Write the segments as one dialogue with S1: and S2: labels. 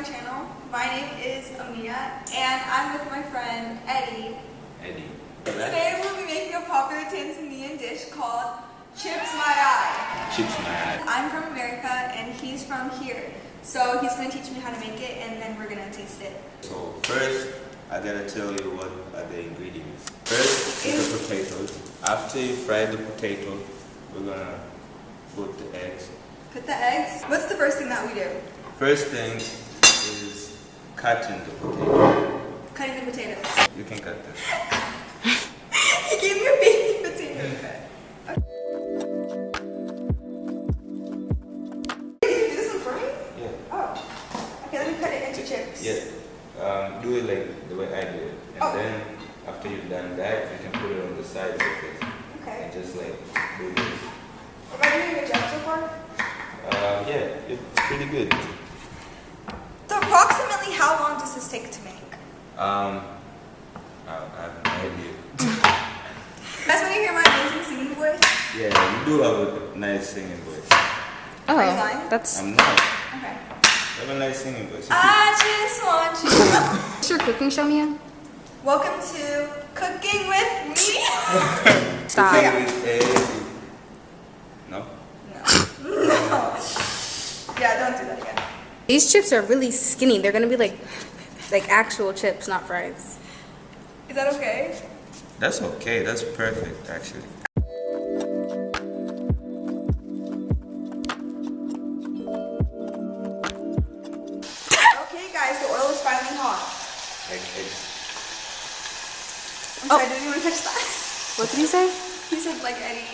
S1: channel. My name is Amina, and I'm with my friend Eddy. Today we'll be making a popular Tanzanian dish called Chips Mayai.
S2: Chips Mayai.
S1: I'm from America, and he's from here. So he's going to teach me how to make it, and then we're going to taste it.
S2: So first, I gotta tell you what are the ingredients. First is the potatoes. After you fry the potato, we're gonna put the eggs.
S1: Put the eggs. What's the first thing that we do?
S2: First thing is cutting the potato.
S1: Cutting the potatoes.
S2: You can cut this.
S1: He gave me a baby potato. Did you do this one for me?
S2: Yeah.
S1: Oh. Okay, let me cut it into chips.
S2: Yeah. Do it like the way I do it. And then after you've done that, you can put it on the side of it.
S1: Okay.
S2: And just like do this.
S1: Am I doing a good job so far?
S2: Yeah, it's pretty good.
S1: So approximately how long does this take to make?
S2: I have no idea.
S1: You guys want to hear my amazing singing voice?
S2: Yeah, you do have a nice singing voice.
S1: Oh, are you lying?
S3: That's...
S2: I'm not.
S1: Okay.
S2: You have a nice singing voice.
S1: I just want you.
S3: What's your cooking show, Mia?
S1: Welcome to Cooking with Me.
S3: Stop.
S2: No?
S1: No. Yeah, don't do that again.
S3: These chips are really skinny. They're gonna be like actual chips, not fries.
S1: Is that okay?
S2: That's okay. That's perfect, actually.
S1: Okay, guys, the oil is finally hot.
S2: Like eggs.
S1: I'm sorry, didn't you want to touch that?
S3: What did he say?
S1: He said like Eddy.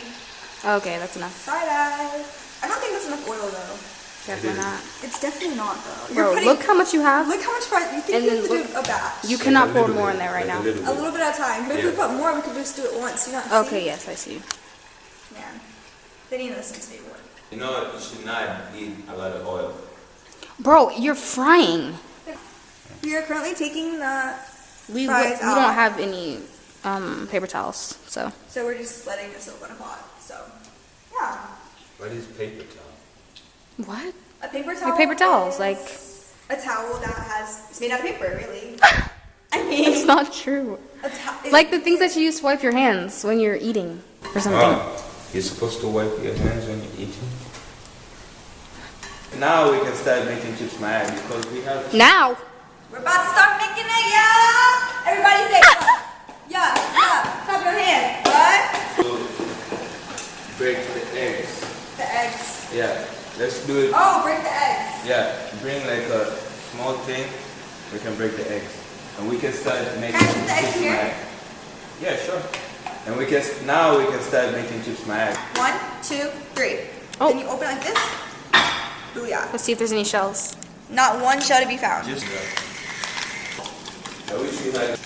S3: Okay, that's enough.
S1: Side eye. I don't think that's enough oil though.
S3: Definitely not.
S1: It's definitely not though.
S3: Bro, look how much you have.
S1: Look how much fries. You think
S3: And
S1: we
S3: then
S1: have to
S3: look-
S1: do a batch?
S3: You cannot pour
S2: little
S3: more
S2: bit,
S3: in there right
S2: like
S3: now.
S1: A little bit at a time. But if we
S2: Yeah.
S1: put more, we could just do it once. You know?
S3: Okay, yes, I see.
S1: Man, they need to listen to me more.
S2: You know, you should not eat a lot of oil.
S3: Bro, you're frying.
S1: We are currently taking the
S3: We
S1: fries
S3: don't
S1: out.
S3: have any paper towels, so.
S1: So we're just letting this open a pot. So, yeah.
S2: What is paper towel?
S3: What?
S1: A paper towel.
S3: Like paper towels,
S1: is
S3: like.
S1: a towel that it's made out of paper, really. I mean,
S3: It's not true. Like the things that you use to wipe your hands when you're eating or something.
S2: Oh, you're supposed to wipe your hands when you're eating? Now we can start making chips Mayai because we have...
S3: Now!
S1: We're about to start making it, yeah. Everybody say, yeah, yeah. Clap your hands. What?
S2: So, break the eggs.
S1: The eggs.
S2: Yeah, let's do it.
S1: Oh, break the eggs.
S2: Yeah, bring like a small thing. We can break the eggs. And we can start making
S1: Can I put the eggs
S2: chips
S1: here?
S2: Mayai. Yeah, sure. And now we can start making chips Mayai.
S1: 1, 2, 3.
S3: Oh.
S1: Then you open it like this. Booyah.
S3: Let's see if there's any shells.
S1: Not one shell to be found.
S2: Just I wish you had...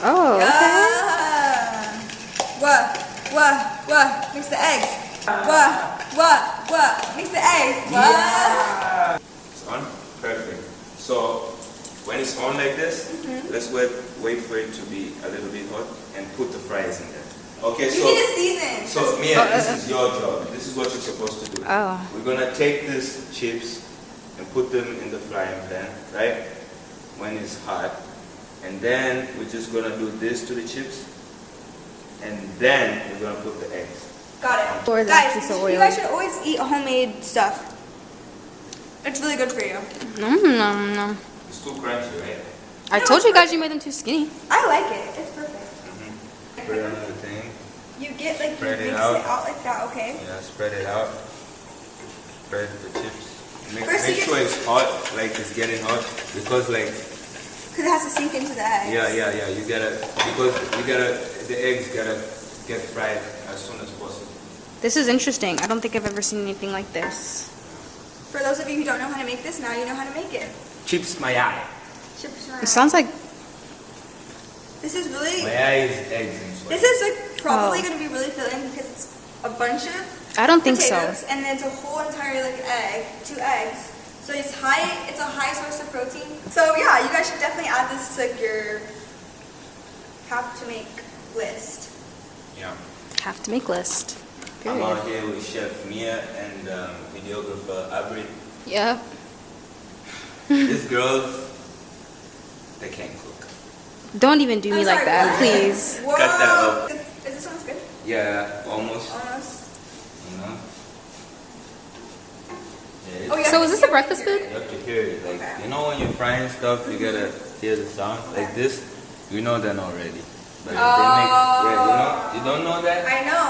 S3: Oh, okay.
S1: Ah. What? Mix the eggs. What? Mix the eggs. What?
S2: Yeah. It's on? Perfect. So, when it's on like this, let's wait for it to be a little bit hot and put the fries in there. Okay,
S1: You need a season.
S2: So, Mia, this is your job. This is what you're supposed to do.
S3: Oh.
S2: We're gonna take these chips and put them in the frying pan, right? When it's hot. And then we're just gonna do this to the chips. And then we're gonna put the eggs.
S1: Got it.
S3: Or
S1: Guys,
S3: that's so
S1: you
S3: oily.
S1: guys should always eat homemade stuff. It's really good for you.
S3: No.
S2: It's too crunchy, right?
S3: I told you guys you made them too skinny.
S1: I like it. It's perfect.
S2: Put it on the thing.
S1: You get like,
S2: Spread
S1: you
S2: it
S1: mix
S2: out.
S1: it out like that, okay?
S2: Yeah, spread it out. Spread the chips. Make
S1: First you
S2: sure it's hot, like it's getting hot, because like
S1: Because it has to sink into the eggs.
S2: yeah, the eggs gotta get fried as soon as possible.
S3: This is interesting. I don't think I've ever seen anything like this.
S1: For those of you who don't know how to make this, now you know how to make it.
S2: Chips Mayai.
S1: Chips
S3: It sounds like
S1: This is really...
S2: Mayai is eggs and sweat.
S1: This is like probably
S3: Oh.
S1: going to be really filling because it's a bunch of
S3: I don't think
S1: potatoes
S3: so.
S1: and then it's a whole entire like egg, 2 eggs. So it's a high source of protein. So yeah, you guys should definitely add this to like your have to make list.
S2: Yeah.
S3: Have to make list.
S2: I'm
S3: Period.
S2: out here with Chef Mia and videographer Abri.
S3: Yep.
S2: These girls, they can't cook.
S3: Don't even do me
S1: I'm
S3: like
S1: sorry,
S3: that,
S1: what?
S3: please.
S1: Whoa.
S2: Cut that up.
S1: Is this one good?
S2: Yeah, almost.
S1: Almost.
S2: You know? Yeah,
S1: Oh, yeah.
S3: So is this a breakfast food?
S2: you have to hear it. Like,
S1: Okay.
S2: you know when you're frying stuff, you gotta hear the sound. Like this, you know them already. But if they make, yeah, you don't know that?
S1: I know.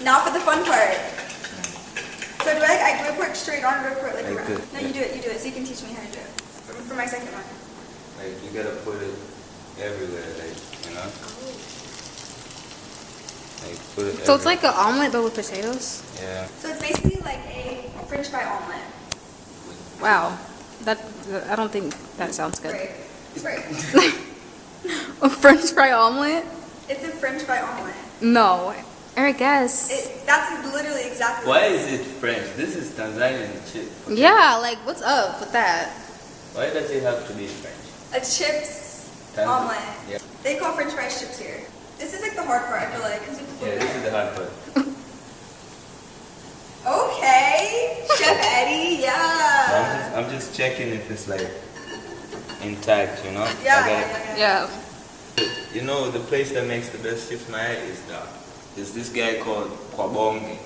S1: Now for the fun part. So do I grip work straight on, grip work like
S2: Like
S1: around?
S2: this,
S1: No,
S2: yeah.
S1: you do it, so you can teach me how to do it. For my second one.
S2: Like, you gotta put it everywhere, like, you know? Like, put it
S3: So it's
S2: everywhere.
S3: like an omelet but with potatoes?
S2: Yeah.
S1: So it's basically like a French fry omelet.
S3: Wow. I don't think that sounds good.
S1: Right.
S3: A French fry omelet?
S1: It's a French fry omelet.
S3: No. I guess.
S1: That's literally exactly
S2: Why
S1: what it
S2: is it French? This is Tanzanian chip.
S3: Yeah, like what's up with that?
S2: Why does it have to be French?
S1: A chips omelet.
S2: Yeah.
S1: They call French fries chips here. This is like the hard part, I feel like, because you have to flip
S2: Yeah, this is
S1: it.
S2: the hard part.
S1: Okay, Chef Eddie, yeah.
S2: I'm just checking if it's like intact, you know?
S1: Yeah.
S3: Yeah.
S2: You know, the place that makes the best Chips Mayai is this guy called Kwabonge,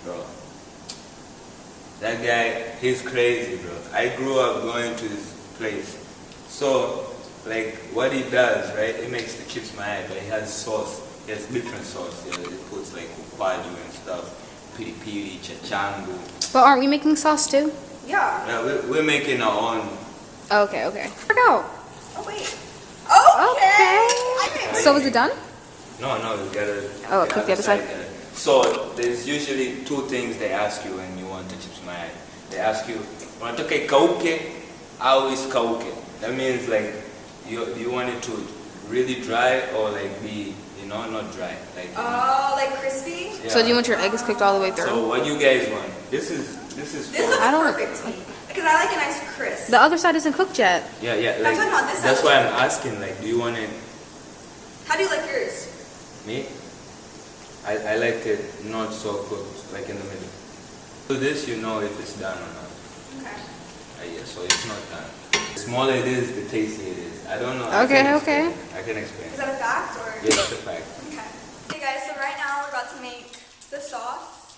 S2: bro. That guy, he's crazy, bro. I grew up going to his place. So, like, what he does, right? He makes the Chips Mayai, but he has sauce. He has different sauce. Yeah, he puts like ukwaju and stuff, piri piri, chachangu.
S3: But aren't we making sauce too?
S1: Yeah.
S2: Yeah, we're making our own.
S3: Okay. Check out.
S1: Oh, wait. Okay.
S3: Okay. So is it done?
S2: No, you gotta.
S3: Oh, cook the other side.
S2: So there's usually two things they ask you when you want the Chips Mayai. They ask you, "Unataka kauke au isikauke?" That means like, you want it to really dry or like be, not dry. Like.
S1: Oh, like crispy?
S2: Yeah.
S3: So do you want your eggs cooked all the way through?
S2: So what you guys want? This is.
S1: This
S2: for-
S1: looks
S3: I don't-
S1: perfect to me. Because I like a nice crisp.
S3: The other side isn't cooked yet.
S2: Yeah.
S1: I'm
S2: Like,
S1: talking about this
S2: that's
S1: side.
S2: why I'm asking. Like, do you want it?
S1: How do you like yours?
S2: Me? I like it not so cooked, like in the middle. So this, you know if it's done or not.
S1: Okay.
S2: Yeah, so it's not done. The smaller it is, the tastier it is. I don't know.
S3: Okay.
S2: I can explain.
S1: Is that a fact or?
S2: Yeah, that's a fact.
S1: Okay. Okay guys, so right now we're about to make the sauce.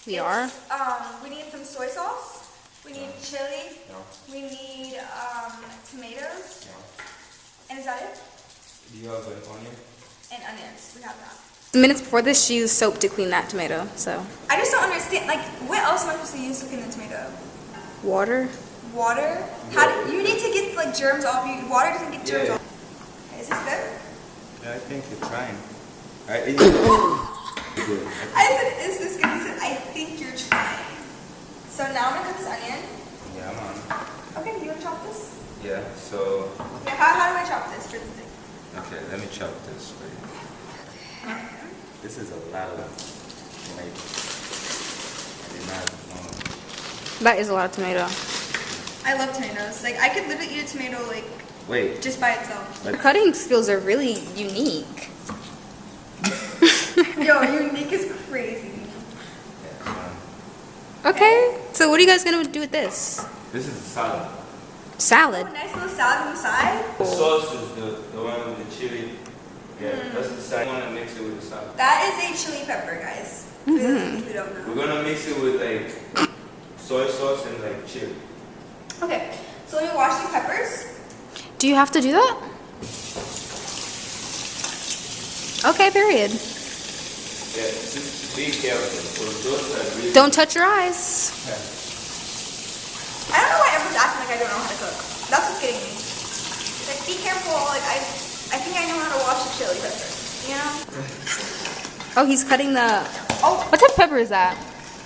S3: We are.
S1: We need some soy sauce. We need chili. We need tomatoes. And is that it?
S2: Do you have an onion?
S1: And onions. We have that.
S3: Minutes before this, she used soap to clean that tomato. So
S1: I just don't understand. Like, what else am I supposed to use to clean the tomato?
S3: water.
S1: Water? How do you need to get like germs off? Water doesn't get germs
S2: Yeah.
S1: off. Okay, is this good?
S2: Yeah, I think you're trying. Good.
S1: I said, is this good? He said, I think you're trying. So now I'm gonna cut this onion.
S2: Yeah, I'm on.
S1: Okay, do you want to chop this?
S2: Yeah, so,
S1: Yeah, how do I chop this for the thing?
S2: okay, let me chop this for you. This is a lot of tomato. I did not know.
S3: That is a lot of tomato.
S1: I love tomatoes. Like, I could literally eat a tomato, like,
S2: Wait,
S1: just by itself.
S3: Your cutting skills are really unique.
S1: Yo, unique is crazy.
S3: Okay. So what are you guys gonna do with this?
S2: this is a salad.
S3: Salad.
S1: Oh, nice little salad on the side.
S2: The sauce is the one with the chili. Yeah, that's the side. I want to mix it with the salad.
S1: That is a chili pepper, guys. For those of you who don't know.
S2: We're gonna mix it with like soy sauce and like chili.
S1: Okay, so let me wash these peppers.
S3: Do you have to do that? Okay, period.
S2: Yeah, just be careful. So those are really.
S3: Don't touch your eyes.
S1: I don't know why everyone's acting like I don't know how to cook. That's what's getting me. Like, be careful. Like, I think I know how to wash a chili pepper. You know?
S3: Oh, he's cutting the.
S1: Oh,
S3: What type of pepper is that?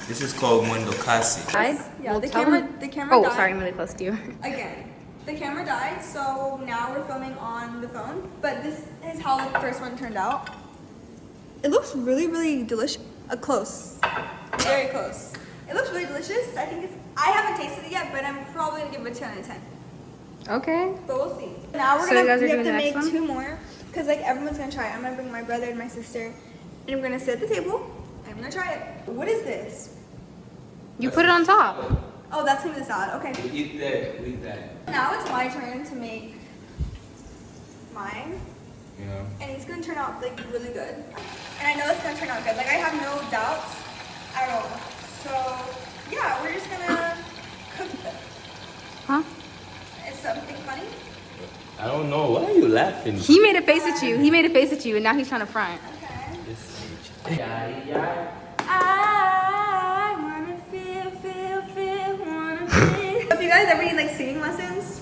S2: This is called mundo kasi.
S1: yeah.
S3: Well,
S1: The
S3: tell
S1: camera.
S3: them-
S1: The camera.
S3: Oh,
S1: died.
S3: sorry, I'm really close to you.
S1: Again, the camera died, so now we're filming on the phone. But this is how the first one turned out. It looks really, really delicious. Close. Very close. It looks really delicious. I think it's. I haven't tasted it yet, but I'm probably gonna give it a 10 out of 10.
S3: Okay.
S1: But we'll see. Now we're
S3: So you
S1: gonna
S3: guys are
S1: we have
S3: doing
S1: to
S3: the
S1: make
S3: next one?
S1: 2 more, cause like everyone's gonna try it. I'm gonna bring my brother and my sister, and we're gonna sit at the table. And I'm gonna try it. What is this?
S3: You put it on top.
S1: Oh, that's gonna be the salad. Okay.
S2: We eat that. We eat that.
S1: Now it's my turn to make mine.
S2: Yeah.
S1: And it's gonna turn out like really good. And I know it's gonna turn out good. Like I have no doubts at all. So yeah, we're just gonna cook them.
S3: Huh?
S1: Is something funny?
S2: I don't know. Why are you laughing?
S3: He made a face at you. He made a face at you, and now he's trying to front.
S1: Okay.
S2: Yeah.
S1: I wanna feel, wanna feel. If you guys ever need like singing lessons,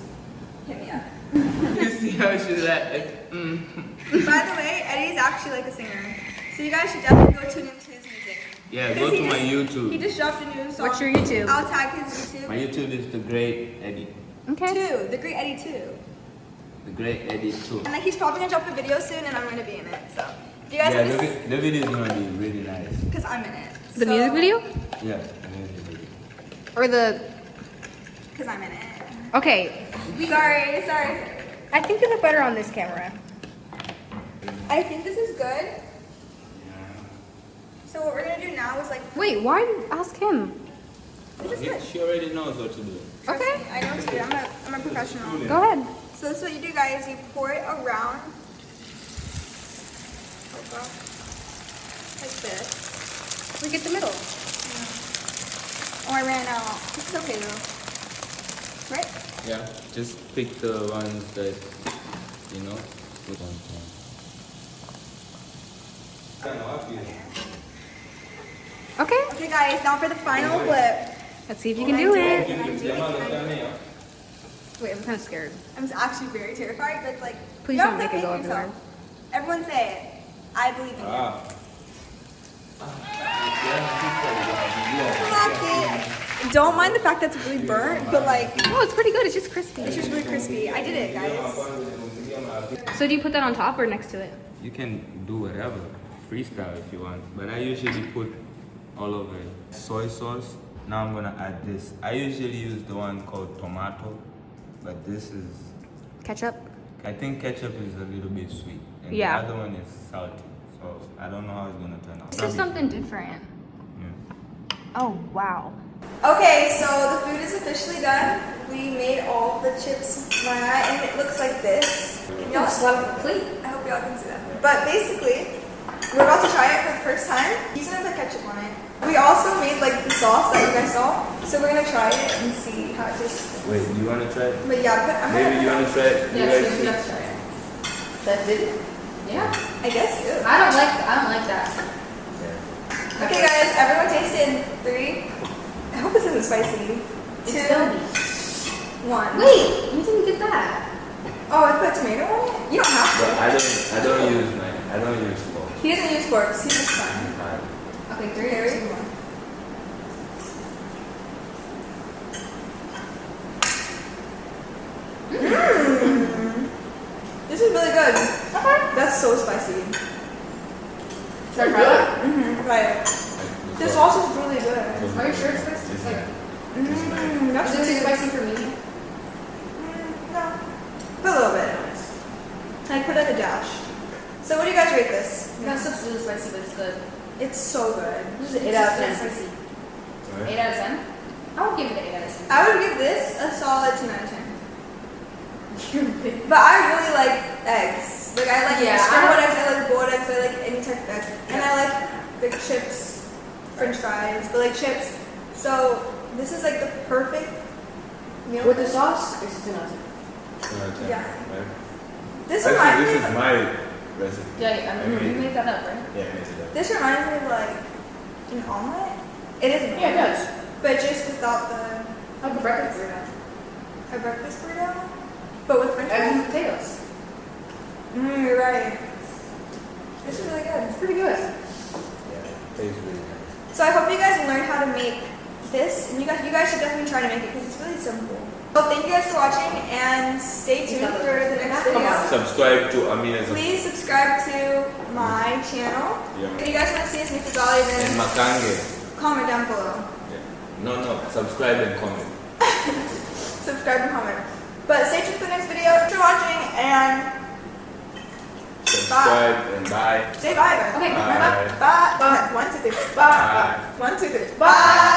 S1: hit me up.
S2: You see how she's like,
S1: By the way, Eddie's actually like a singer. So you guys should definitely go tune into his music.
S2: Yeah,
S1: Because
S2: go
S1: he
S2: to my
S1: just-
S2: YouTube.
S1: He just dropped a new song.
S3: What's your YouTube?
S1: I'll tag his YouTube.
S2: My YouTube is the Great Eddy.
S3: Okay.
S1: The Great Eddy 2.
S2: The Great Eddy 2.
S1: And like he's probably gonna drop a video soon and I'm gonna be in it. So if you guys
S2: Yeah,
S1: want to
S2: the video is gonna be really nice.
S1: because I'm in it.
S3: The music video?
S2: Yeah, the music video.
S3: Or the...
S1: Because I'm in it.
S3: Okay.
S1: Sorry.
S3: I think you look better on this camera.
S1: I think this is good. So what we're gonna do now is like
S3: Wait, why ask him?
S1: this is good.
S2: She already knows what to do.
S1: Trust
S3: Okay.
S1: me, I know what to do. I'm a professional.
S3: Go ahead.
S1: So this is what you do, guys. You pour it around like this.
S3: We get the middle.
S1: Oh, I ran out. This is okay though, right?
S2: Yeah, just pick the ones that, you know, put on top.
S3: Okay.
S1: Okay, guys. Now for the final flip.
S3: Let's see if you can do it.
S1: Can I do it?
S3: Wait, I'm kind of scared.
S1: I'm actually very terrified, but it's like
S3: Please
S1: you
S3: don't
S1: have to
S3: make it go
S1: believe in yourself.
S3: everywhere.
S1: Everyone say it. I believe in you. Fuck it. Don't mind the fact that it's really burnt, but like
S3: Oh, it's pretty good. It's just crispy.
S1: it's just really crispy. I did it, guys.
S3: So do you put that on top or next to it?
S2: You can do whatever, freestyle if you want, but I usually put all over it. Soy sauce. Now I'm gonna add this. I usually use the one called tomato, but this is,
S3: Ketchup?
S2: I think ketchup is a little bit sweet, and
S3: Yeah.
S2: the other one is salty. So I don't know how it's gonna turn out.
S3: This is something different.
S2: Yeah.
S3: Oh, wow.
S1: Okay, so the food is officially done. We made all the chips Mayai, and it looks like this. Can y'all
S3: plate.
S1: I hope y'all can see that. But basically, we're about to try it for the first time. He's gonna put ketchup on it. We also made like the sauce that you guys saw, so we're gonna try it and see how it tastes.
S2: Wait, you wanna try it?
S1: But yeah, I'm
S2: Maybe you
S1: gonna.
S2: wanna try it? You guys see?
S3: try it. That's it? Yeah.
S1: I guess you.
S3: I don't like that.
S2: Yeah.
S1: Okay, guys, everyone taste it in 3. I hope this isn't spicy. 2, 1.
S3: Wait, you didn't get that.
S1: Oh, I put tomato on it. You don't have
S2: But
S1: to.
S2: I don't use fork.
S1: He doesn't use forks. He's just fine.
S3: Okay, 3,
S1: Here,
S3: 2, 1.
S1: This is really good.
S3: Okay.
S1: That's so spicy.
S3: Should I try that?
S1: Try it. The sauce is really good.
S3: Are you sure it's spicy?
S2: It's
S3: Like,
S1: That's
S3: is it
S1: really
S3: too
S1: good.
S3: spicy for me?
S1: No. Put a little bit. I put like a dash. So what do you guys rate this?
S3: That stuff's really spicy, but it's good.
S1: It's so good.
S3: This is
S1: 8 out of 10.
S3: Spicy. 8 out of 10? I would give it an 8 out of 10.
S1: I would give this a solid 10 out of 10. But I really like eggs. Like I like
S3: Yeah,
S1: scrambled eggs, I like boiled eggs, I like any type of egg. And I like the chips, french fries, but like chips. So this is like the perfect meal.
S3: With the sauce, it's a 10 out of 10.
S1: Yeah.
S2: Right?
S1: This
S2: Actually,
S1: reminds me
S2: this
S1: of,
S2: is my recipe.
S3: Yeah, I mean, you made that up, right?
S2: Yeah, I made it up.
S1: this reminds me of like an omelet. It is an
S3: Yeah, it
S1: omelet,
S3: does.
S1: but just without the
S3: Like a breakfast burrito.
S1: a breakfast burrito, but with french
S3: Eggs
S1: fries.
S3: and potatoes.
S1: You're right. This is really good.
S3: It's pretty good.
S2: Yeah, tastes really nice.
S1: So I hope you guys learn how to make this, and you guys should definitely try to make it because it's really simple. So thank you guys for watching, and stay tuned for the next video.
S2: Subscribe to Amina's
S1: Please subscribe to my channel.
S2: Yeah.
S1: If you guys want to see us make the dolly,
S2: and
S1: then
S2: Makange.
S1: comment down below.
S2: Yeah. No, subscribe and comment.
S1: Subscribe and comment. But stay tuned for the next video. Thanks for watching, and
S2: Subscribe and bye.
S1: say bye.
S3: Okay,
S2: Bye.
S1: Bye. Bye. 1, 2, 3. Bye.
S2: Bye.
S1: 1, 2, 3. Bye.